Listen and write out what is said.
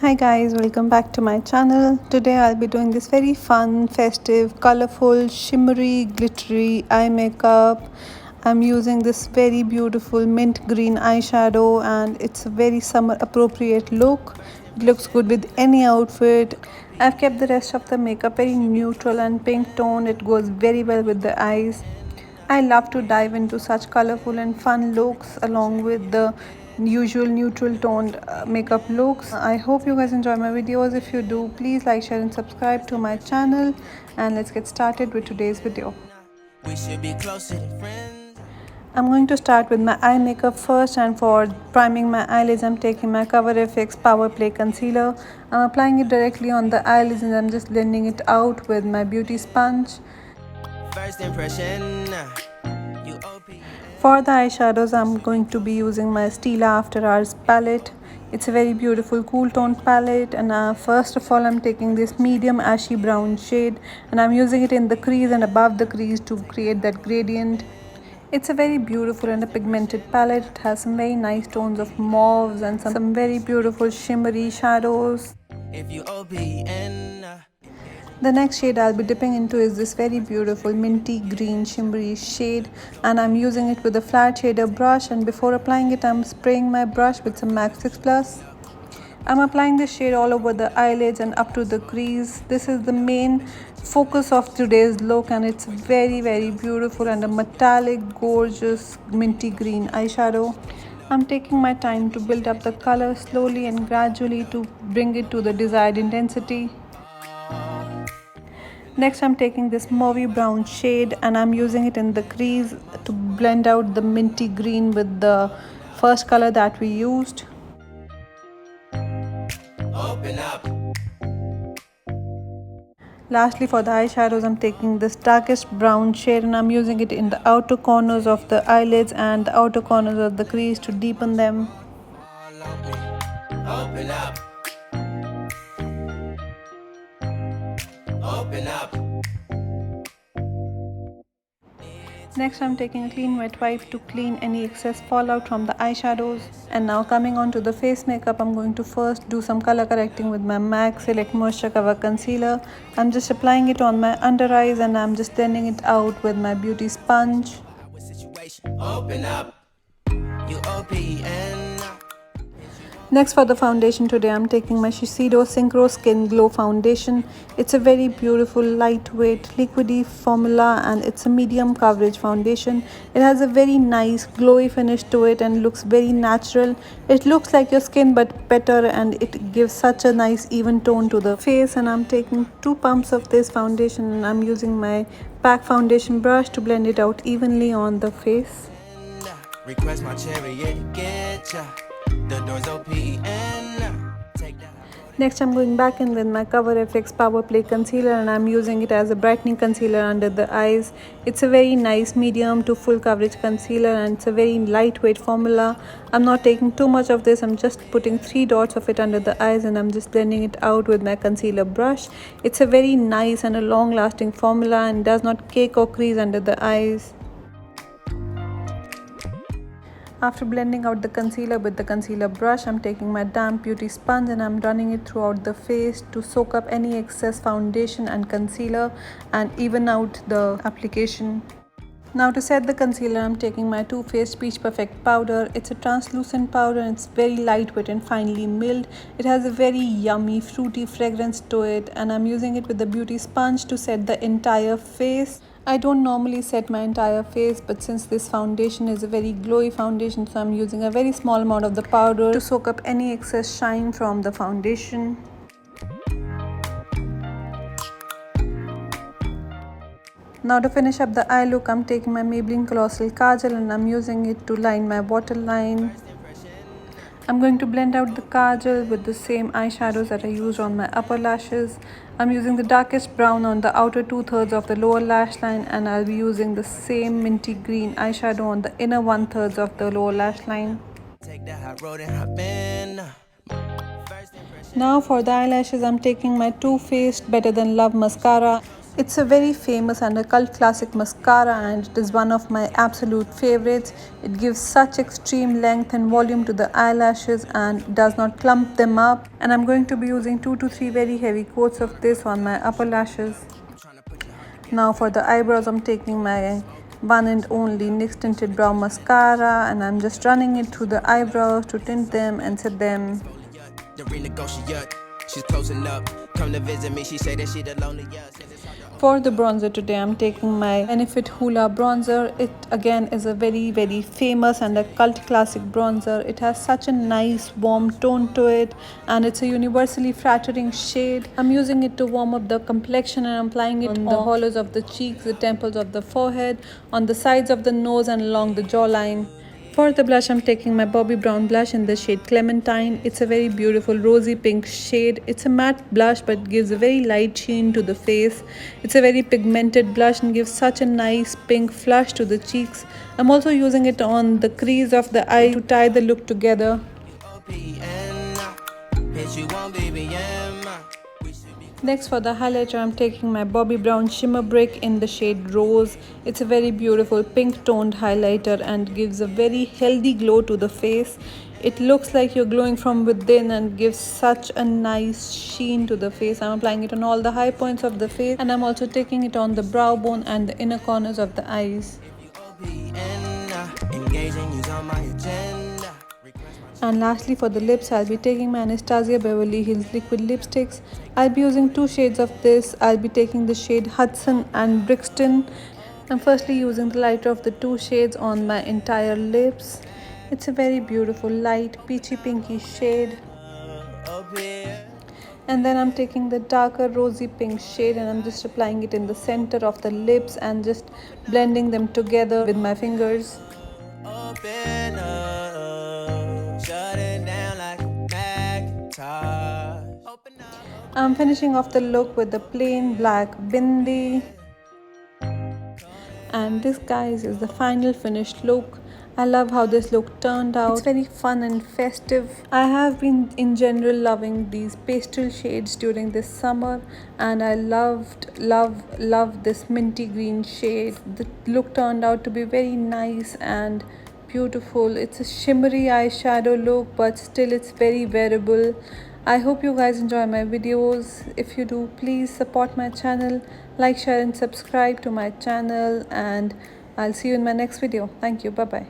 Hi guys, welcome back to my channel. Today I'll be doing this very fun, festive, colorful, shimmery, glittery eye makeup. I'm using this very beautiful mint green eyeshadow and it's a very summer appropriate look. It looks good with any outfit. I've kept the rest of the makeup very neutral and pink tone. It goes very well with the eyes. I love to dive into such colorful and fun looks along with the usual neutral toned makeup looks. I hope you guys enjoy my videos. If you do, please like, share and subscribe to my channel, and let's get started with today's video. We should be closer to friends. I'm going to start with my eye makeup first, and for priming my eyelids I'm taking my CoverFX Power Play Concealer. I'm applying it directly on the eyelids and I'm just blending it out with my beauty sponge. First impression. For the eyeshadows, I'm going to be using my Stila After Hours palette. It's a very beautiful cool toned palette, and first of all I'm taking this medium ashy brown shade and I'm using it in the crease and above the crease to create that gradient. It's a very beautiful and a pigmented palette. It has some very nice tones of mauves and some very beautiful shimmery shadows. If you The next shade I'll be dipping into is this very beautiful minty green shimmery shade, and I'm using it with a flat shader brush, and before applying it I'm spraying my brush with some MAC 6 Plus. I'm applying this shade all over the eyelids and up to the crease. This is the main focus of today's look and it's very beautiful and a metallic gorgeous minty green eyeshadow. I'm taking my time to build up the color slowly and gradually to bring it to the desired intensity. Next I'm taking this mauvey brown shade and I'm using it in the crease to blend out the minty green with the first color that we used. Open up. Lastly, for the eyeshadows I'm taking this darkest brown shade and I'm using it in the outer corners of the eyelids and the outer corners of the crease to deepen them. Open up. Open up. Next I'm taking a clean wet wipe to clean any excess fallout from the eyeshadows. And now coming on to the face makeup, I'm going to first do some color correcting with my MAC Select Moisture Cover Concealer. I'm just applying it on my under eyes and I'm just blending it out with my beauty sponge. Open up. Next for the foundation today, I'm taking my Shisiedo Synchro Skin Glow Foundation. It's a very beautiful, lightweight, liquidy formula and it's a medium coverage foundation. It has a very nice glowy finish to it and looks very natural. It looks like your skin but better and it gives such a nice even tone to the face. And I'm taking 2 pumps of this foundation and I'm using my PAC foundation brush to blend it out evenly on the face. Request my chariot, get ya. The doors open. Next I'm going back in with my CoverFX Power Play Concealer and I'm using it as a brightening concealer under the eyes. It's a very nice medium to full coverage concealer and it's a very lightweight formula. I'm not taking too much of this. I'm just putting 3 dots of it under the eyes and I'm just blending it out with my concealer brush. It's a very nice and a long lasting formula and does not cake or crease under the eyes. After blending out the concealer with the concealer brush, I'm taking my damp beauty sponge and I'm running it throughout the face to soak up any excess foundation and concealer and even out the application. Now to set the concealer, I'm taking my Too Faced Peach Perfect powder. It's a translucent powder and it's very lightweight and finely milled. It has a very yummy fruity fragrance to it and I'm using it with the beauty sponge to set the entire face. I don't normally set my entire face, but since this foundation is a very glowy foundation, so I'm using a very small amount of the powder to soak up any excess shine from the foundation. Now to finish up the eye look, I'm taking my Maybelline Colossal Kajal and I'm using it to line my waterline. I'm going to blend out the kajal with the same eyeshadows that I used on my upper lashes. I'm using the darkest brown on the outer 2/3 of the lower lash line and I'll be using the same minty green eyeshadow on the inner 1/3 of the lower lash line. Now for the eyelashes, I'm taking my Too Faced Better Than Love mascara. It's a very famous and a cult classic mascara, and it is one of my absolute favorites. It gives such extreme length and volume to the eyelashes and does not clump them up. And I'm going to be using 2 to 3 very heavy coats of this on my upper lashes. Now for the eyebrows, I'm taking my one and only NYX Tinted Brow Mascara, and I'm just running it through the eyebrows to tint them and set them. She's closing up. Come to visit me. She said that she the loneliest. For the bronzer today, I'm taking my Benefit Hoola bronzer. It again is a very famous and a cult classic bronzer. It has such a nice warm tone to it, and it's a universally flattering shade. I'm using it to warm up the complexion, and I'm applying it on the hollows of the cheeks, the temples of the forehead, on the sides of the nose, and along the jawline. For the blush, I'm taking my Bobbi brown blush in the shade Clementine. It's a very beautiful rosy pink shade. It's a matte blush but gives a very light sheen to the face. It's a very pigmented blush and gives such a nice pink flush to the cheeks. I'm also using it on the crease of the eye to tie the look together. Next, for the highlighter, I'm taking my Bobbi Brown Shimmer Brick in the shade Rose. It's a very beautiful pink toned highlighter and gives a very healthy glow to the face. It looks like you're glowing from within and gives such a nice sheen to the face. I'm applying it on all the high points of the face, and I'm also taking it on the brow bone and the inner corners of the eyes. And lastly, for the lips, I'll be taking my Anastasia Beverly Hills liquid lipsticks. I'll be using 2 shades of this. I'll be taking the shade Hudson and Brixton. I'm firstly using the lighter of the 2 shades on my entire lips. It's a very beautiful light peachy pinky shade. And then I'm taking the darker rosy pink shade, and I'm just applying it in the center of the lips and just blending them together with my fingers. I'm finishing off the look with the plain black bindi. And this, guys, is the final finished look. I love how this look turned out. It's very fun and festive. I have been in general loving these pastel shades during this summer, and I love this minty green shade. The look turned out to be very nice and beautiful. It's a shimmery eyeshadow look, but still it's very wearable. I hope you guys enjoy my videos. If you do, please support my channel, like, share and subscribe to my channel, and I'll see you in my next video. Thank you. Bye bye.